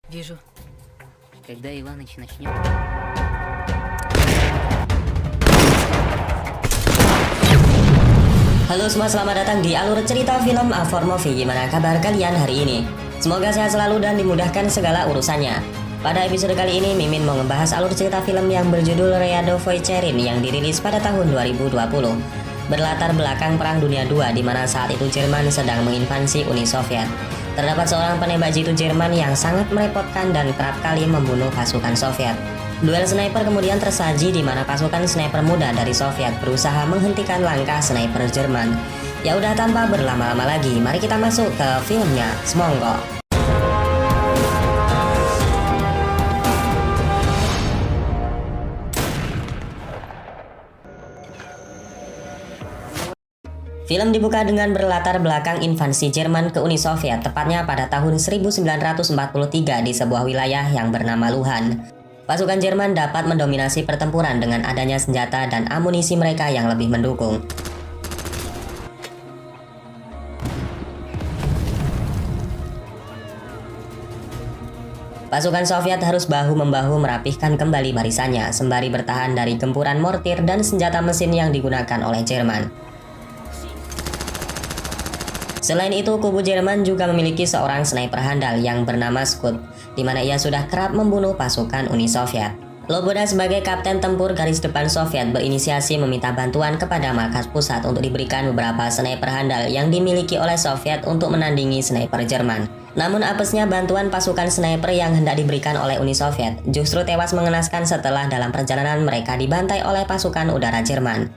Вижу. Когда Иваныч начнет... Halo semua, selamat datang di alur cerita film A For Movie. Gimana kabar kalian hari ini? Semoga sehat selalu dan dimudahkan segala urusannya. Pada episode kali ini, Mimin mau ngebahas alur cerita film yang berjudul Ryadovoy Cherin yang dirilis pada tahun 2020. Berlatar belakang Perang Dunia II, di mana saat itu Jerman sedang menginvasi Uni Soviet. Terdapat seorang penembak jitu Jerman yang sangat merepotkan dan kerap kali membunuh pasukan Soviet. Duel sniper kemudian tersaji di mana pasukan sniper muda dari Soviet berusaha menghentikan langkah sniper Jerman. Ya udah, tanpa berlama-lama lagi, mari kita masuk ke filmnya. Semonggo. Film dibuka dengan berlatar belakang invasi Jerman ke Uni Soviet, tepatnya pada tahun 1943 di sebuah wilayah yang bernama Luhan. Pasukan Jerman dapat mendominasi pertempuran dengan adanya senjata dan amunisi mereka yang lebih mendukung. Pasukan Soviet harus bahu-membahu merapihkan kembali barisannya, sembari bertahan dari gempuran mortir dan senjata mesin yang digunakan oleh Jerman. Selain itu, kubu Jerman juga memiliki seorang sniper handal yang bernama Scud, di mana ia sudah kerap membunuh pasukan Uni Soviet. Loboda sebagai kapten tempur garis depan Soviet berinisiasi meminta bantuan kepada markas pusat untuk diberikan beberapa sniper handal yang dimiliki oleh Soviet untuk menandingi sniper Jerman. Namun apesnya bantuan pasukan sniper yang hendak diberikan oleh Uni Soviet justru tewas mengenaskan setelah dalam perjalanan mereka dibantai oleh pasukan udara Jerman.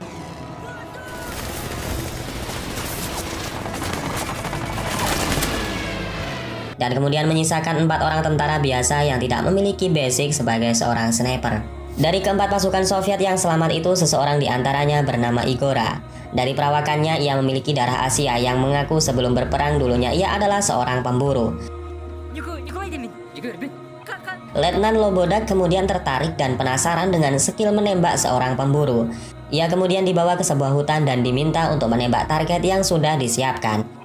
Dan kemudian menyisakan 4 orang tentara biasa yang tidak memiliki basic sebagai seorang sniper. Dari keempat pasukan Soviet yang selamat itu, seseorang di antaranya bernama Igora. Dari perawakannya, ia memiliki darah Asia yang mengaku sebelum berperang dulunya ia adalah seorang pemburu. Letnan Loboda kemudian tertarik dan penasaran dengan skill menembak seorang pemburu. Ia kemudian dibawa ke sebuah hutan dan diminta untuk menembak target yang sudah disiapkan.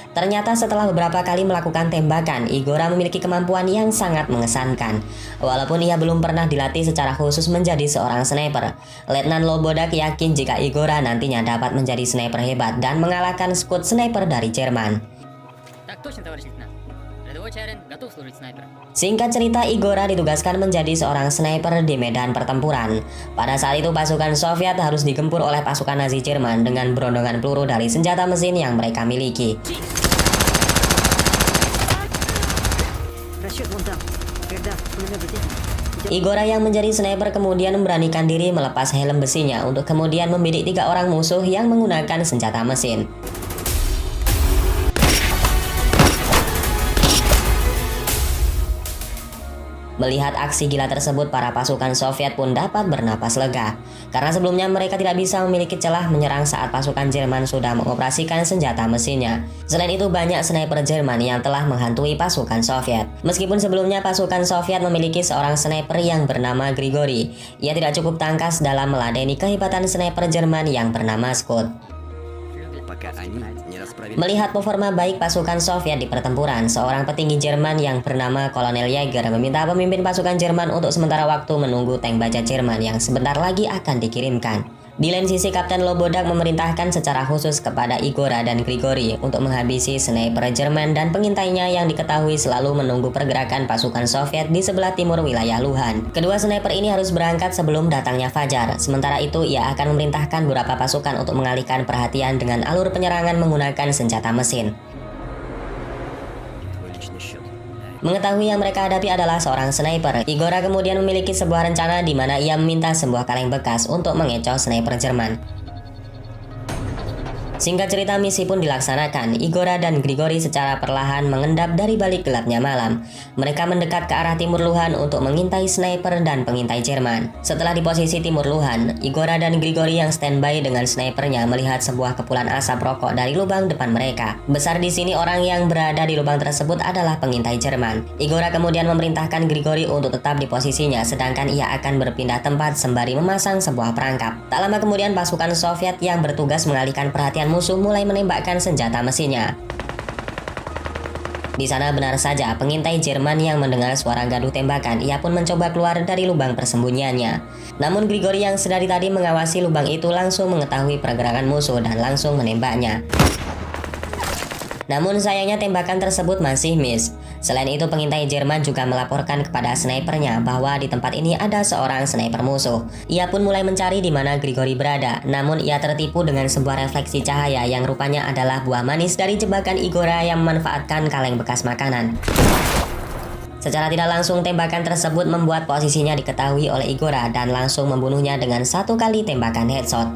Ternyata setelah beberapa kali melakukan tembakan, Igora memiliki kemampuan yang sangat mengesankan. Walaupun ia belum pernah dilatih secara khusus menjadi seorang sniper, Letnan Lobodak yakin jika Igora nantinya dapat menjadi sniper hebat dan mengalahkan skuad sniper dari Jerman. Singkat cerita, Igora ditugaskan menjadi seorang sniper di medan pertempuran. Pada saat itu pasukan Soviet harus digempur oleh pasukan Nazi Jerman dengan berondongan peluru dari senjata mesin yang mereka miliki. Igora yang menjadi sniper kemudian memberanikan diri melepas helm besinya untuk kemudian membidik 3 orang musuh yang menggunakan senjata mesin. Melihat aksi gila tersebut, para pasukan Soviet pun dapat bernapas lega. Karena sebelumnya mereka tidak bisa memiliki celah menyerang saat pasukan Jerman sudah mengoperasikan senjata mesinnya. Selain itu, banyak sniper Jerman yang telah menghantui pasukan Soviet. Meskipun sebelumnya pasukan Soviet memiliki seorang sniper yang bernama Grigori, ia tidak cukup tangkas dalam meladeni kehebatan sniper Jerman yang bernama Scud. Melihat performa baik pasukan Soviet di pertempuran, seorang petinggi Jerman yang bernama Kolonel Jäger meminta pemimpin pasukan Jerman untuk sementara waktu menunggu tank baja Jerman yang sebentar lagi akan dikirimkan. Di lain sisi, Kapten Lobodak memerintahkan secara khusus kepada Igora dan Grigori untuk menghabisi sniper Jerman dan pengintainya yang diketahui selalu menunggu pergerakan pasukan Soviet di sebelah timur wilayah Luhan. Kedua sniper ini harus berangkat sebelum datangnya fajar. Sementara itu, ia akan memerintahkan beberapa pasukan untuk mengalihkan perhatian dengan alur penyerangan menggunakan senjata mesin. Mengetahui yang mereka hadapi adalah seorang sniper, Igora kemudian memiliki sebuah rencana di mana ia meminta sebuah kaleng bekas untuk mengecoh sniper Jerman. Singkat cerita, misi pun dilaksanakan. Igora dan Grigori secara perlahan mengendap dari balik gelapnya malam. Mereka mendekat ke arah timur Luhan untuk mengintai sniper dan pengintai Jerman. Setelah di posisi timur Luhan, Igora dan Grigori yang standby dengan snipernya melihat sebuah kepulan asap rokok dari lubang depan mereka. Besar di sini orang yang berada di lubang tersebut adalah pengintai Jerman. Igora kemudian memerintahkan Grigori untuk tetap di posisinya, sedangkan ia akan berpindah tempat sembari memasang sebuah perangkap. Tak lama kemudian pasukan Soviet yang bertugas mengalihkan perhatian dan musuh mulai menembakkan senjata mesinnya. Di sana benar saja pengintai Jerman yang mendengar suara gaduh tembakan, ia pun mencoba keluar dari lubang persembunyiannya. Namun Grigori yang sedari tadi mengawasi lubang itu langsung mengetahui pergerakan musuh dan langsung menembaknya. Namun sayangnya tembakan tersebut masih miss. Selain itu pengintai Jerman juga melaporkan kepada snipernya bahwa di tempat ini ada seorang sniper musuh. Ia pun mulai mencari di mana Grigori berada, namun ia tertipu dengan sebuah refleksi cahaya yang rupanya adalah buah manis dari jebakan Igora yang memanfaatkan kaleng bekas makanan. Secara tidak langsung tembakan tersebut membuat posisinya diketahui oleh Igora dan langsung membunuhnya dengan satu kali tembakan headshot.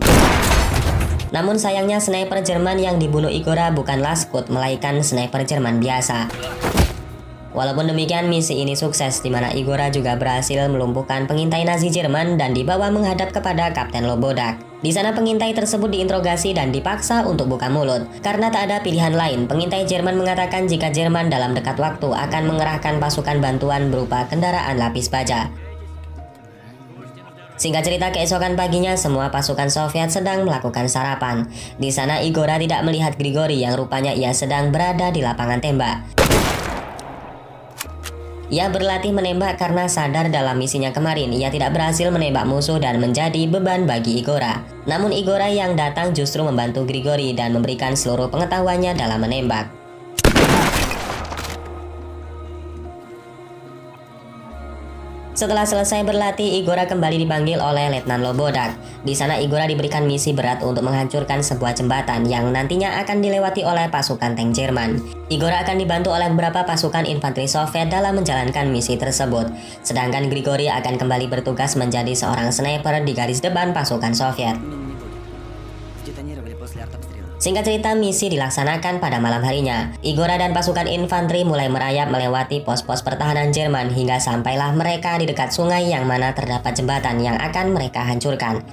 Namun sayangnya sniper Jerman yang dibunuh Igora bukanlah Scud, melainkan sniper Jerman biasa. Walaupun demikian misi ini sukses di mana Igora juga berhasil melumpuhkan pengintai Nazi Jerman dan dibawa menghadap kepada Kapten Lobodak. Di sana pengintai tersebut diinterogasi dan dipaksa untuk buka mulut. Karena tak ada pilihan lain, pengintai Jerman mengatakan jika Jerman dalam dekat waktu akan mengerahkan pasukan bantuan berupa kendaraan lapis baja. Singkat cerita, keesokan paginya semua pasukan Soviet sedang melakukan sarapan. Di sana Igora tidak melihat Grigori yang rupanya ia sedang berada di lapangan tembak. Ia berlatih menembak karena sadar dalam misinya kemarin ia tidak berhasil menembak musuh dan menjadi beban bagi Igora. Namun Igora yang datang justru membantu Grigori dan memberikan seluruh pengetahuannya dalam menembak. Setelah selesai berlatih, Igora kembali dipanggil oleh Letnan Lobodak. Di sana Igora diberikan misi berat untuk menghancurkan sebuah jembatan yang nantinya akan dilewati oleh pasukan tank Jerman. Igora akan dibantu oleh beberapa pasukan infanteri Soviet dalam menjalankan misi tersebut. Sedangkan Grigori akan kembali bertugas menjadi seorang sniper di garis depan pasukan Soviet. Singkat cerita, misi dilaksanakan pada malam harinya. Igora dan pasukan infanteri mulai merayap melewati pos-pos pertahanan Jerman hingga sampailah mereka di dekat sungai yang mana terdapat jembatan yang akan mereka hancurkan.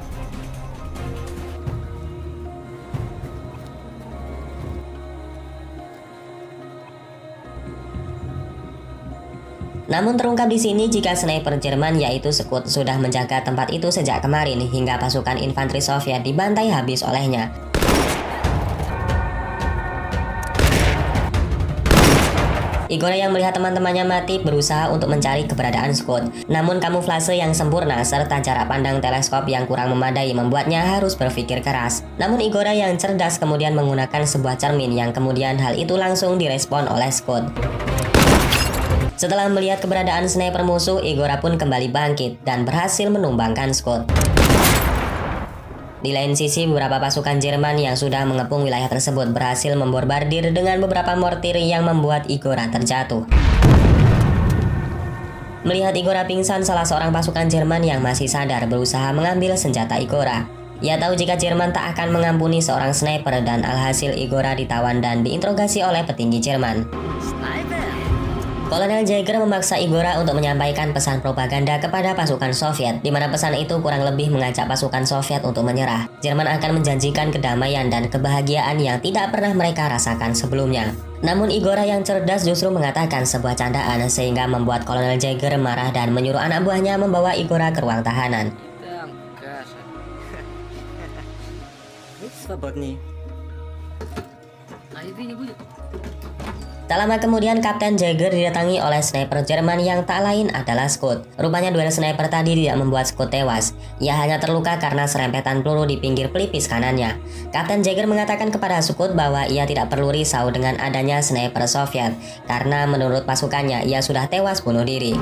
Namun terungkap di sini jika sniper Jerman yaitu Scud sudah menjaga tempat itu sejak kemarin hingga pasukan infanteri Soviet dibantai habis olehnya. Igora yang melihat teman-temannya mati berusaha untuk mencari keberadaan Scud. Namun kamuflase yang sempurna serta jarak pandang teleskop yang kurang memadai membuatnya harus berpikir keras. Namun Igora yang cerdas kemudian menggunakan sebuah cermin yang kemudian hal itu langsung direspon oleh Scud. Setelah melihat keberadaan sniper musuh, Igora pun kembali bangkit dan berhasil menumbangkan Scud. Di lain sisi, beberapa pasukan Jerman yang sudah mengepung wilayah tersebut berhasil membombardir dengan beberapa mortir yang membuat Igora terjatuh. Melihat Igora pingsan, salah seorang pasukan Jerman yang masih sadar berusaha mengambil senjata Igora. Ia tahu jika Jerman tak akan mengampuni seorang sniper dan alhasil Igora ditawan dan diinterogasi oleh petinggi Jerman. Kolonel Jäger memaksa Igora untuk menyampaikan pesan propaganda kepada pasukan Soviet, di mana pesan itu kurang lebih mengajak pasukan Soviet untuk menyerah. Jerman akan menjanjikan kedamaian dan kebahagiaan yang tidak pernah mereka rasakan sebelumnya. Namun Igora yang cerdas justru mengatakan sebuah candaan sehingga membuat Kolonel Jäger marah dan menyuruh anak buahnya membawa Igora ke ruang tahanan. Tak lama kemudian Kapten Jäger didatangi oleh sniper Jerman yang tak lain adalah Scud. Rupanya duel sniper tadi tidak membuat Scud tewas. Ia hanya terluka karena serempetan peluru di pinggir pelipis kanannya. Kapten Jäger mengatakan kepada Scud bahwa ia tidak perlu risau dengan adanya sniper Soviet, karena menurut pasukannya ia sudah tewas bunuh diri.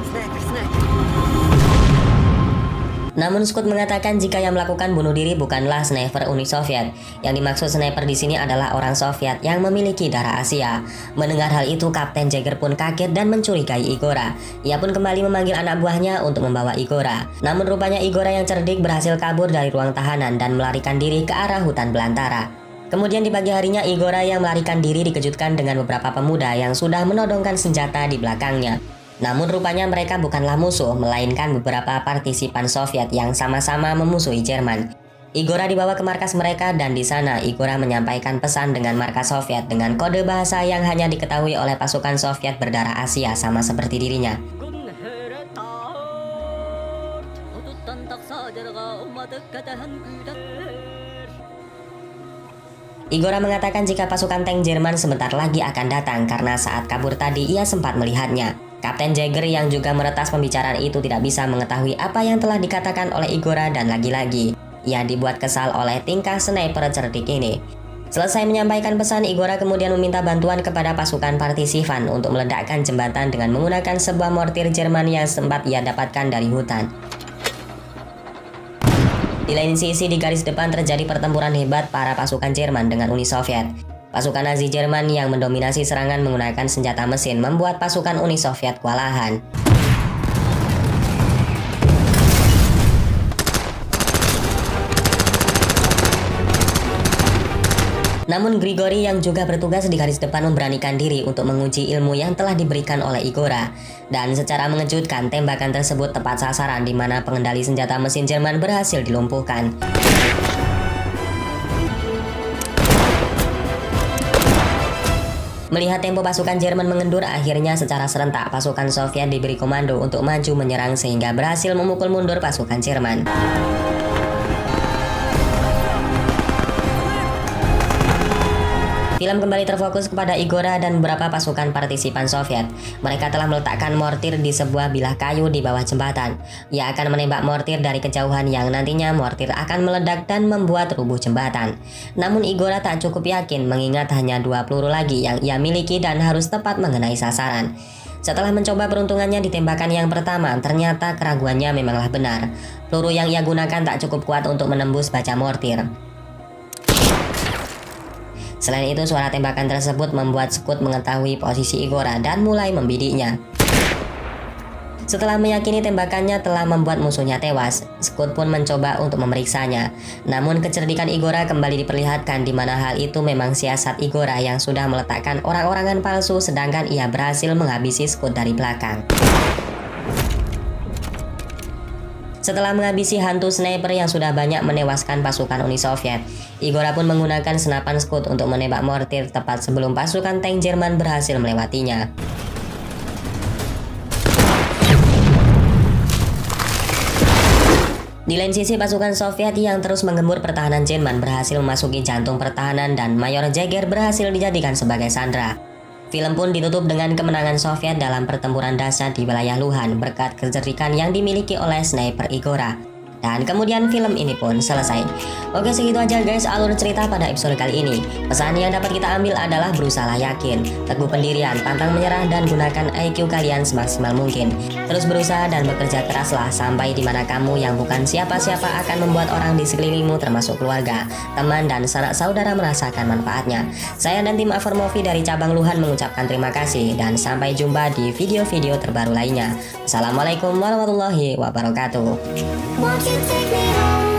Namun Scud mengatakan jika yang melakukan bunuh diri bukanlah sniper Uni Soviet. Yang dimaksud sniper di sini adalah orang Soviet yang memiliki darah Asia. Mendengar hal itu, Kapten Jäger pun kaget dan mencurigai Igora. Ia pun kembali memanggil anak buahnya untuk membawa Igora. Namun rupanya Igora yang cerdik berhasil kabur dari ruang tahanan dan melarikan diri ke arah hutan belantara. Kemudian di pagi harinya Igora yang melarikan diri dikejutkan dengan beberapa pemuda yang sudah menodongkan senjata di belakangnya. Namun rupanya mereka bukanlah musuh, melainkan beberapa partisipan Soviet yang sama-sama memusuhi Jerman. Igora dibawa ke markas mereka dan di sana Igora menyampaikan pesan dengan markas Soviet dengan kode bahasa yang hanya diketahui oleh pasukan Soviet berdarah Asia sama seperti dirinya. Igora mengatakan jika pasukan tank Jerman sebentar lagi akan datang karena saat kabur tadi ia sempat melihatnya. Kapten Jagger yang juga meretas pembicaraan itu tidak bisa mengetahui apa yang telah dikatakan oleh Igora dan lagi-lagi ia dibuat kesal oleh tingkah sniper cerdik ini. Selesai menyampaikan pesan, Igora kemudian meminta bantuan kepada pasukan partisipan untuk meledakkan jembatan dengan menggunakan sebuah mortir Jerman yang sempat ia dapatkan dari hutan. Di lain sisi, di garis depan terjadi pertempuran hebat para pasukan Jerman dengan Uni Soviet. Pasukan Nazi Jerman yang mendominasi serangan menggunakan senjata mesin membuat pasukan Uni Soviet kewalahan. Namun Grigori yang juga bertugas di garis depan memberanikan diri untuk menguji ilmu yang telah diberikan oleh Igora. Dan secara mengejutkan, tembakan tersebut tepat sasaran di mana pengendali senjata mesin Jerman berhasil dilumpuhkan. Melihat tempo pasukan Jerman mengendur, akhirnya secara serentak pasukan Soviet diberi komando untuk maju menyerang sehingga berhasil memukul mundur pasukan Jerman. Film kembali terfokus kepada Igora dan beberapa pasukan partisipan Soviet. Mereka telah meletakkan mortir di sebuah bilah kayu di bawah jembatan. Ia akan menembak mortir dari kejauhan yang nantinya mortir akan meledak dan membuat rubuh jembatan. Namun Igora tak cukup yakin mengingat hanya 2 peluru lagi yang ia miliki dan harus tepat mengenai sasaran. Setelah mencoba peruntungannya di tembakan yang pertama, ternyata keraguannya memanglah benar. Peluru yang ia gunakan tak cukup kuat untuk menembus baja mortir. Selain itu, suara tembakan tersebut membuat Scud mengetahui posisi Igora dan mulai membidiknya. Setelah meyakini tembakannya telah membuat musuhnya tewas, Scud pun mencoba untuk memeriksanya. Namun kecerdikan Igora kembali diperlihatkan di mana hal itu memang siasat Igora yang sudah meletakkan orang-orangan palsu sedangkan ia berhasil menghabisi Scud dari belakang. Setelah menghabisi hantu sniper yang sudah banyak menewaskan pasukan Uni Soviet, Igora pun menggunakan senapan Scud untuk menembak mortir tepat sebelum pasukan tank Jerman berhasil melewatinya. Di lain sisi, pasukan Soviet yang terus menggempur pertahanan Jerman berhasil memasuki jantung pertahanan dan Mayor Jagger berhasil dijadikan sebagai sandera. Film pun ditutup dengan kemenangan Soviet dalam pertempuran dahsyat di wilayah Luhan berkat kecerdikan yang dimiliki oleh sniper Igora. Dan kemudian film ini pun selesai. Oke, segitu aja guys alur cerita pada episode kali ini. Pesan yang dapat kita ambil adalah berusahalah yakin, teguh pendirian, pantang menyerah dan gunakan IQ kalian semaksimal mungkin. Terus berusaha dan bekerja keraslah sampai di mana kamu yang bukan siapa-siapa akan membuat orang di sekelilingmu termasuk keluarga, teman dan sanak saudara merasakan manfaatnya. Saya dan tim Aformovi dari cabang Luhan mengucapkan terima kasih dan sampai jumpa di video-video terbaru lainnya. Assalamualaikum warahmatullahi wabarakatuh. Won't you take me home?